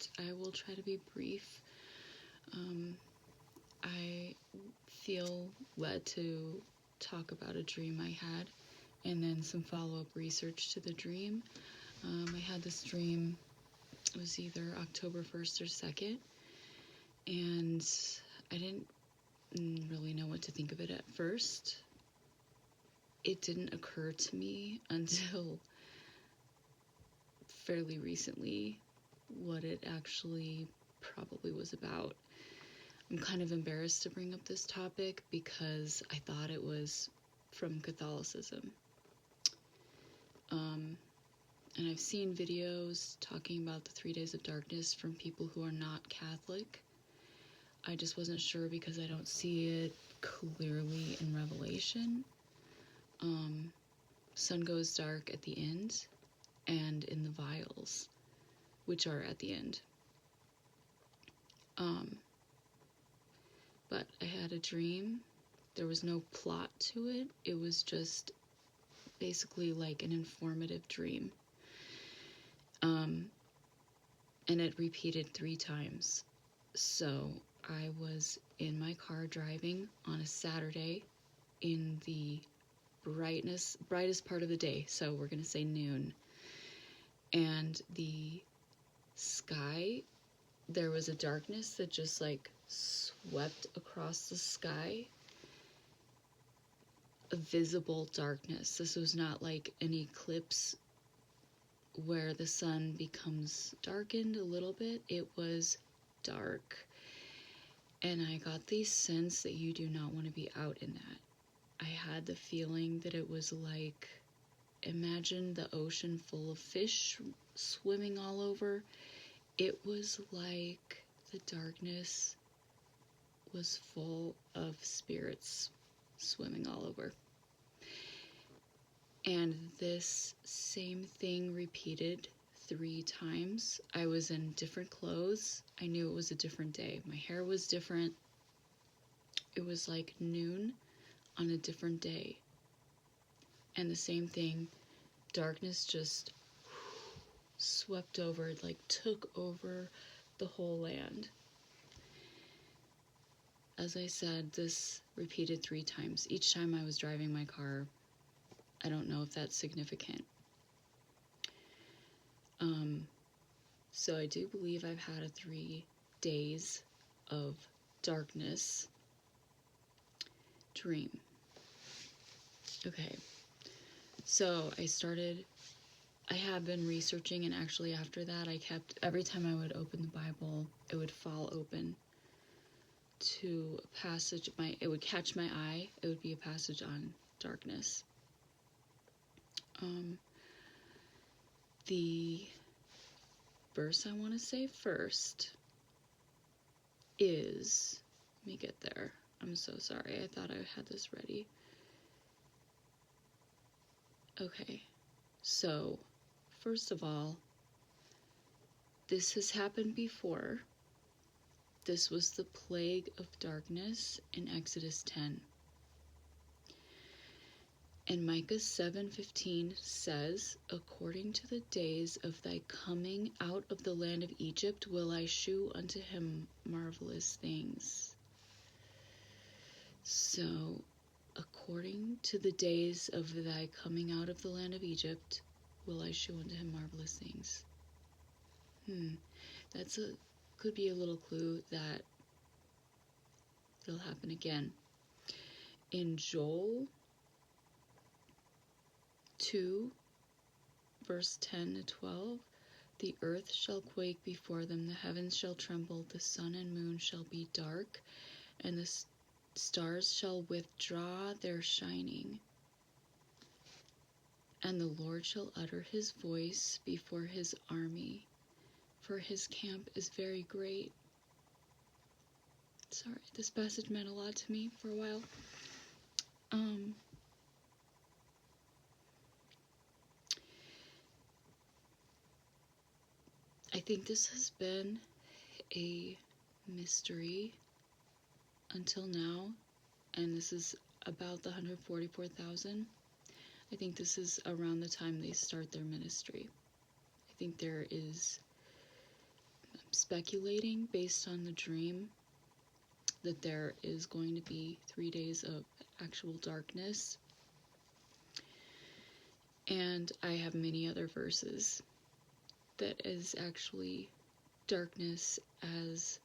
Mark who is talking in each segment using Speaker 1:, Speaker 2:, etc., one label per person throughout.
Speaker 1: but I will try to be brief. I feel led to talk about a dream I had, and then some follow-up research to the dream. I had this dream, it was either October 1st or 2nd, and I didn't really know what to think of it at first. It didn't occur to me until fairly recently what it actually probably was about. I'm kind of embarrassed to bring up this topic because I thought it was from Catholicism. And I've seen videos talking about the 3 days of darkness from people who are not Catholic. I just wasn't sure because I don't see it clearly in Revelation. Sun goes dark at the end and in the vials, which are at the end. But I had a dream. There was no plot to it. It was just basically like an informative dream. And it repeated 3 times. So I was in my car driving on a Saturday in the brightest part of the day. So we're going to say noon. And the sky, there was a darkness that just like swept across the sky. A visible darkness. This was not like an eclipse where the sun becomes darkened a little bit. It was dark. And I got the sense that you do not want to be out in that. I had the feeling that it was like, imagine the ocean full of fish swimming all over. It was like the darkness was full of spirits swimming all over. And this same thing repeated 3 times. I was in different clothes. I knew it was a different day. My hair was different. It was like noon on a different day. And the same thing, darkness just swept over, like took over the whole land. As I said, this repeated 3 times. Each time I was driving my car. I don't know if that's significant. So I do believe I've had a 3 days of darkness dream. Okay, so I have been researching, and actually after that every time I would open the Bible, it would fall open to a passage, it would catch my eye, it would be a passage on darkness. The verse I want to say first is, let me get there. I'm so sorry. I thought I had this ready. Okay. So, first of all, this has happened before. This was the plague of darkness in Exodus 10. And Micah 7:15 says, according to the days of thy coming out of the land of Egypt will I shew unto him marvelous things. So, according to the days of thy coming out of the land of Egypt will I shew unto him marvelous things. Could be a little clue that it'll happen again. In Joel 2, verse 10 to 12, the earth shall quake before them, the heavens shall tremble, the sun and moon shall be dark, and the stars shall withdraw their shining. And the Lord shall utter his voice before his army, for his camp is very great. Sorry, this passage meant a lot to me for a while. I think this has been a mystery until now, and this is about the 144,000. I think this is around the time they start their ministry. I think there is speculating based on the dream that there is going to be 3 days of actual darkness. And I have many other verses that is actually darkness as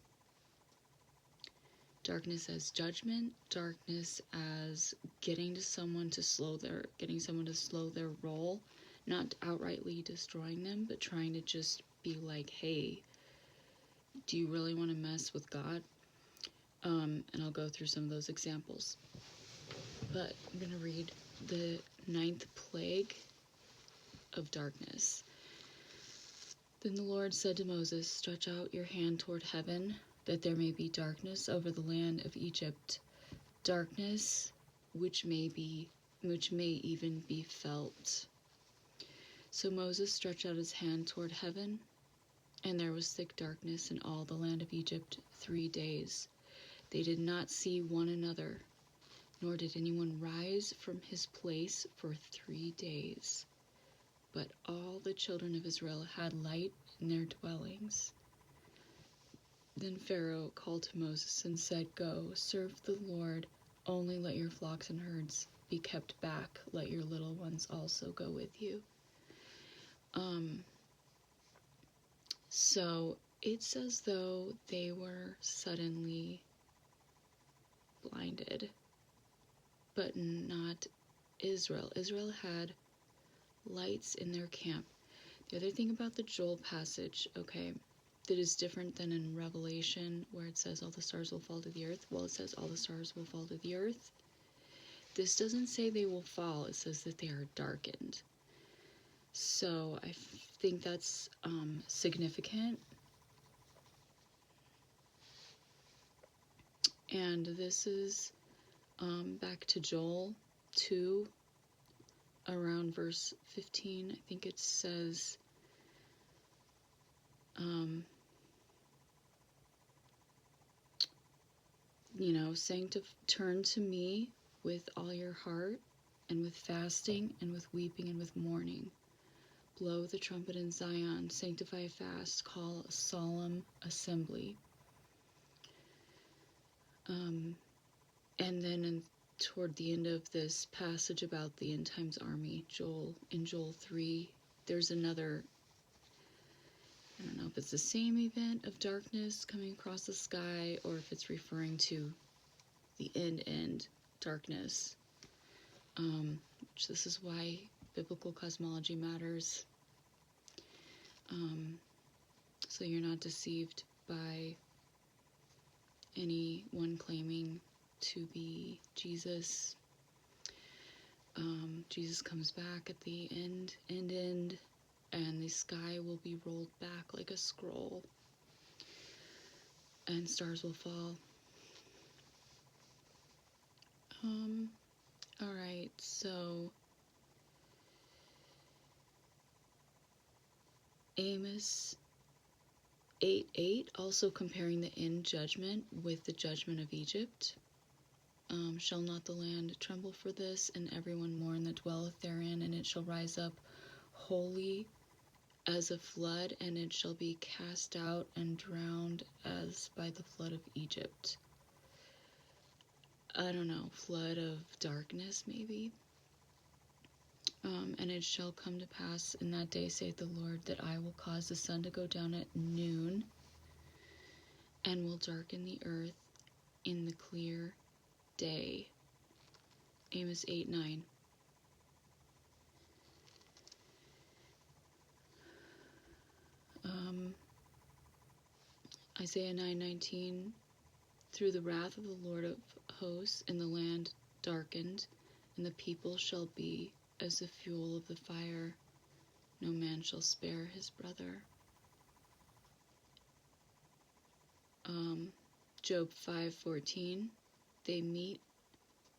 Speaker 1: judgment, darkness as getting someone to slow their roll, not outrightly destroying them, but trying to just be like, hey, do you really want to mess with God? And I'll go through some of those examples. But I'm going to read the 9th plague of darkness. Then the Lord said to Moses, "Stretch out your hand toward heaven, that there may be darkness over the land of Egypt, darkness which may even be felt." So Moses stretched out his hand toward heaven, and there was thick darkness in all the land of Egypt 3 days. They did not see one another, nor did anyone rise from his place for 3 days. But all the children of Israel had light in their dwellings. Then Pharaoh called to Moses and said, "Go, serve the Lord, only let your flocks and herds be kept back, let your little ones also go with you." So it's as though they were suddenly blinded, but not Israel. Israel had lights in their camp. The other thing about the Joel passage, okay, that is different than in Revelation, where it says all the stars will fall to the earth. Well, it says all the stars will fall to the earth. This doesn't say they will fall. It says that they are darkened. So I think that's significant. And this is back to Joel 2, around verse 15. I think it says, saying to turn to me with all your heart, and with fasting, and with weeping, and with mourning. Blow the trumpet in Zion, sanctify a fast, call a solemn assembly. And then toward the end of this passage about the end times army, in Joel 3, there's another, I don't know if it's the same event of darkness coming across the sky, or if it's referring to the end darkness. Which this is why biblical cosmology matters. So you're not deceived by anyone claiming to be Jesus. Jesus comes back at the end, and the sky will be rolled back like a scroll, and stars will fall. Alright, so Amos 8:8, also comparing the end judgment with the judgment of Egypt. Shall not the land tremble for this, and everyone mourn that dwelleth therein? And it shall rise up wholly as a flood, and it shall be cast out and drowned as by the flood of Egypt. I don't know, flood of darkness maybe. And it shall come to pass in that day, saith the Lord, that I will cause the sun to go down at noon, and will darken the earth in the clear day. Amos 8:9. Isaiah 9:19. Through the wrath of the Lord of hosts, in the land darkened, and the people shall be as the fuel of the fire. No man shall spare his brother. Job 5:14. They meet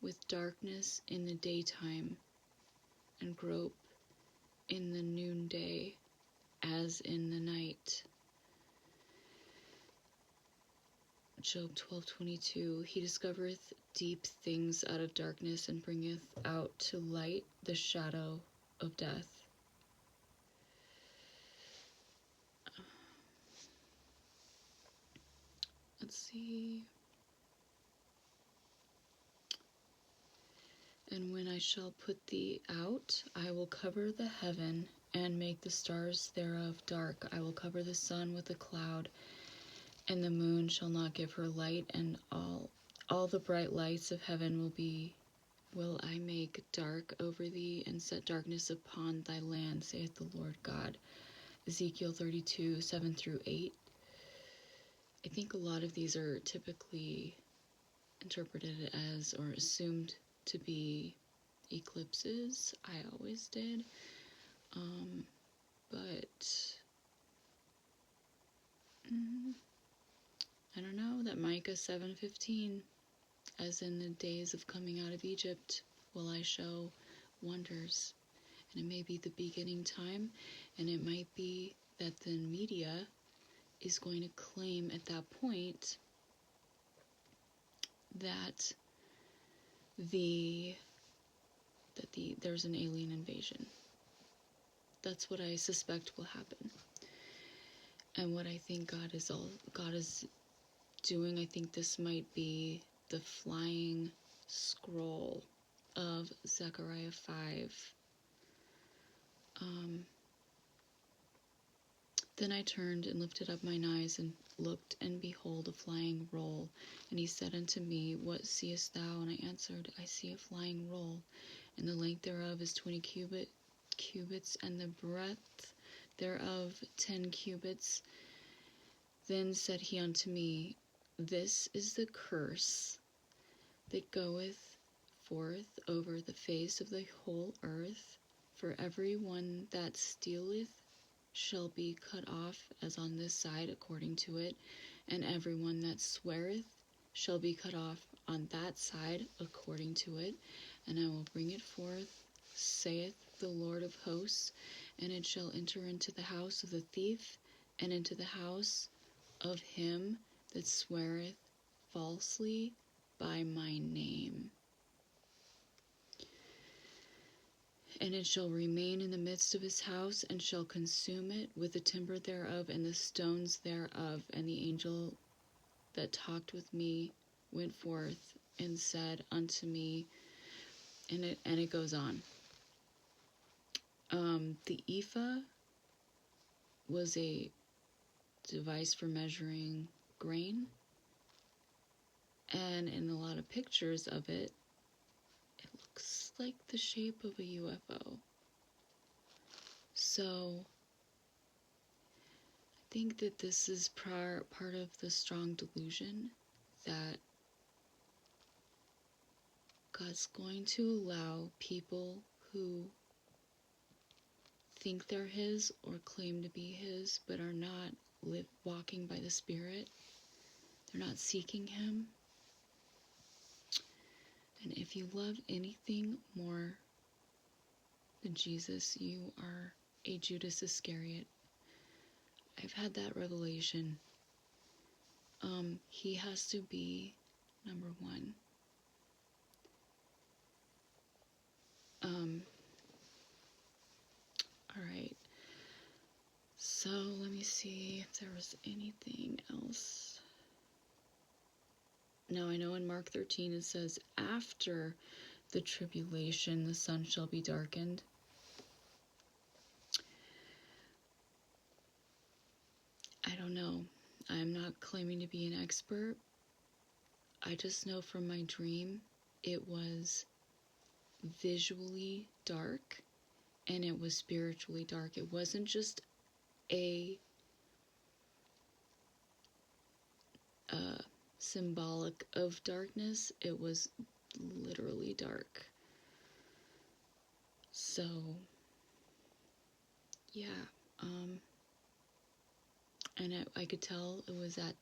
Speaker 1: with darkness in the daytime, and grope in the noonday, as in the night. Job 12:22. He discovereth deep things out of darkness, and bringeth out to light the shadow of death. let's see. And when I shall put thee out, I will cover the heaven, and make the stars thereof dark. I will cover the sun with a cloud, and the moon shall not give her light, and all the bright lights of heaven will I make dark over thee, and set darkness upon thy land, saith the Lord God. Ezekiel 32, 7 through 8. I think a lot of these are typically interpreted as, or assumed to be, eclipses. I always did. But I don't know, that Micah 7:15, as in the days of coming out of Egypt will I show wonders. And it may be the beginning time, and it might be that the media is going to claim at that point that there's an alien invasion. That's what I suspect will happen. And what I think God is doing, I think this might be the flying scroll of Zechariah 5. Then I turned and lifted up mine eyes and looked, and behold, a flying roll. And he said unto me, What seest thou? And I answered, I see a flying roll, and the length thereof is 20 cubits, and the breadth thereof 10 cubits. Then said he unto me, This is the curse that goeth forth over the face of the whole earth. For every one that stealeth shall be cut off as on this side according to it, and every one that sweareth shall be cut off on that side according to it. And I will bring it forth, saith the Lord of hosts, and it shall enter into the house of the thief, and into the house of him that sweareth falsely by my name. And it shall remain in the midst of his house, and shall consume it with the timber thereof and the stones thereof. And the angel that talked with me went forth and said unto me, and it goes on. The ephah was a device for measuring grain, and in a lot of pictures of it, it looks like the shape of a UFO. So I think that this is part of the strong delusion that God's going to allow people who think they're his or claim to be his, but are not walking by the Spirit. They're not seeking him. And if you love anything more than Jesus, you are a Judas Iscariot. I've had that revelation. He has to be number one. Alright. So let me see if there was anything else. Now I know in Mark 13 it says, after the tribulation the sun shall be darkened. I don't know. I'm not claiming to be an expert. I just know from my dream it was visually dark and it was spiritually dark. It wasn't just a symbolic of darkness. It was literally dark. So, yeah. And I could tell it was at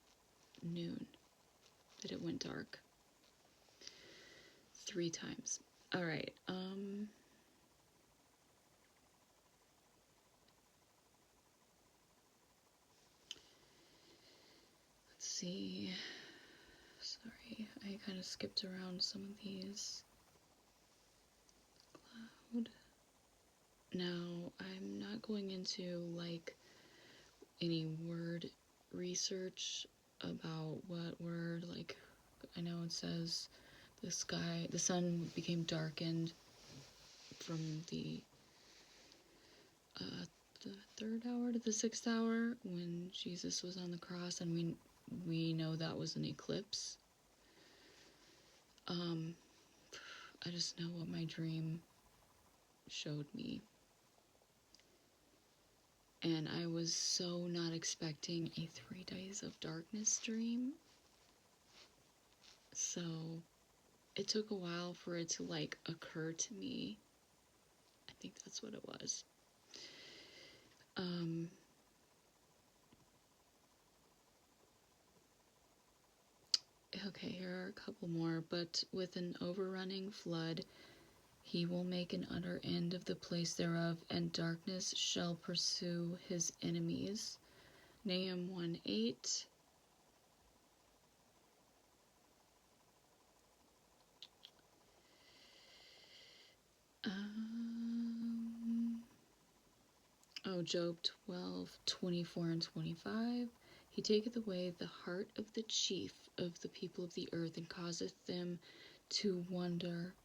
Speaker 1: noon that it went dark. 3 times. Alright, let's see. Sorry, I kind of skipped around some of these. Cloud. Now, I'm not going into, like, any word research about what word, like, I know it says the sun became darkened from the third hour to the 6th hour when Jesus was on the cross, and we know that was an eclipse. I just know what my dream showed me. And I was so not expecting a 3 days of darkness dream. So it took a while for it to like occur to me. I think that's what it was. Okay, here are a couple more. But with an overrunning flood, he will make an utter end of the place thereof, and darkness shall pursue his enemies. Nahum 1:8. Job 12:24 and 25. He taketh away the heart of the chief of the people of the earth, and causeth them to wander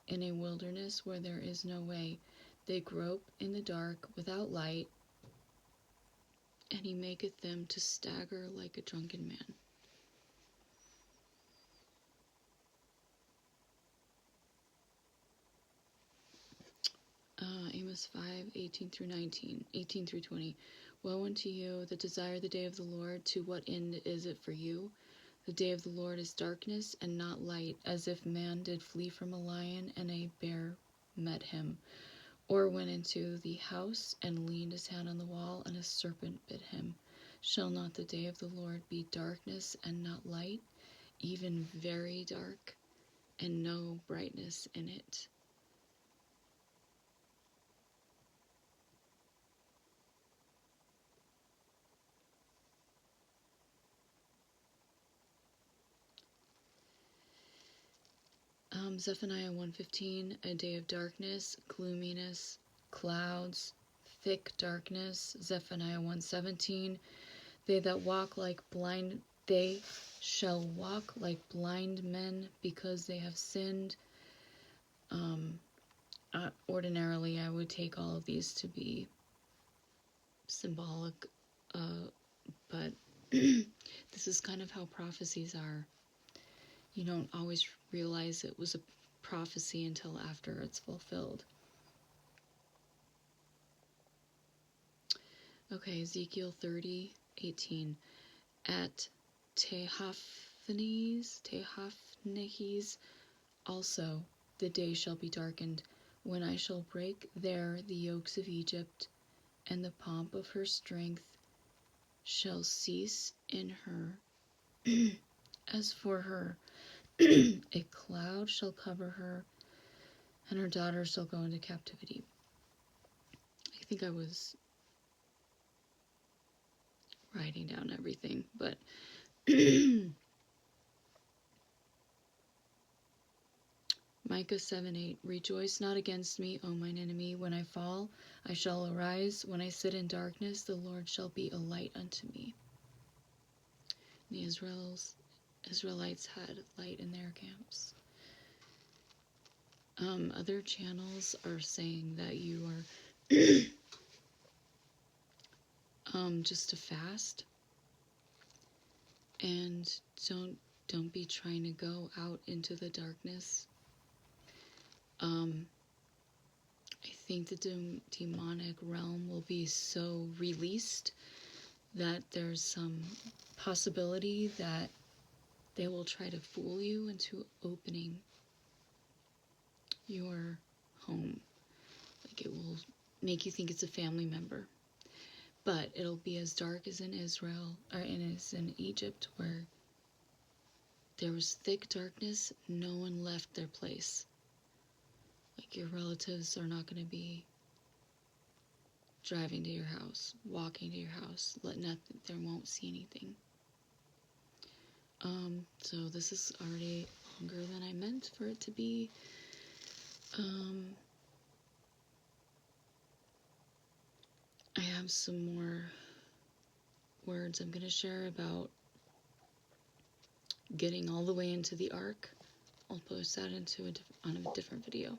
Speaker 1: in a wilderness where there is no way. They grope in the dark without light, and he maketh them to stagger like a drunken man. Amos 5:18 through 19, 18 through 20. Woe unto you that desire the day of the Lord. To what end is it for you? The day of the Lord is darkness and not light, as if man did flee from a lion and a bear met him, or went into the house and leaned his hand on the wall and a serpent bit him. Shall not the day of the Lord be darkness and not light, even very dark, and no brightness in it? Zephaniah 1:15, a day of darkness, gloominess, clouds, thick darkness. Zephaniah 1:17, they shall walk like blind men, because they have sinned. Ordinarily, I would take all of these to be symbolic, but this is kind of how prophecies are. You don't always realize it was a prophecy until after it's fulfilled. Okay, Ezekiel 30:18. At Tehaphnehes also the day shall be darkened, when I shall break there the yokes of Egypt, and the pomp of her strength shall cease in her. As for her, a cloud shall cover her, and her daughters shall go into captivity. I think I was writing down everything, but Micah 7:8. Rejoice not against me, O mine enemy. When I fall, I shall arise. When I sit in darkness, the Lord shall be a light unto me. The Israelites had light in their camps. Other channels are saying that you are just to fast, and don't be trying to go out into the darkness. I think the demonic realm will be so released that there's some possibility that they will try to fool you into opening your home. Like, it will make you think it's a family member. But it'll be as dark as in Israel, or as in Egypt, where there was thick darkness, no one left their place. Like, your relatives are not going to be driving to your house, walking to your house, they won't see anything. So this is already longer than I meant for it to be. I have some more words I'm going to share about getting all the way into the ark. I'll post that on a different video.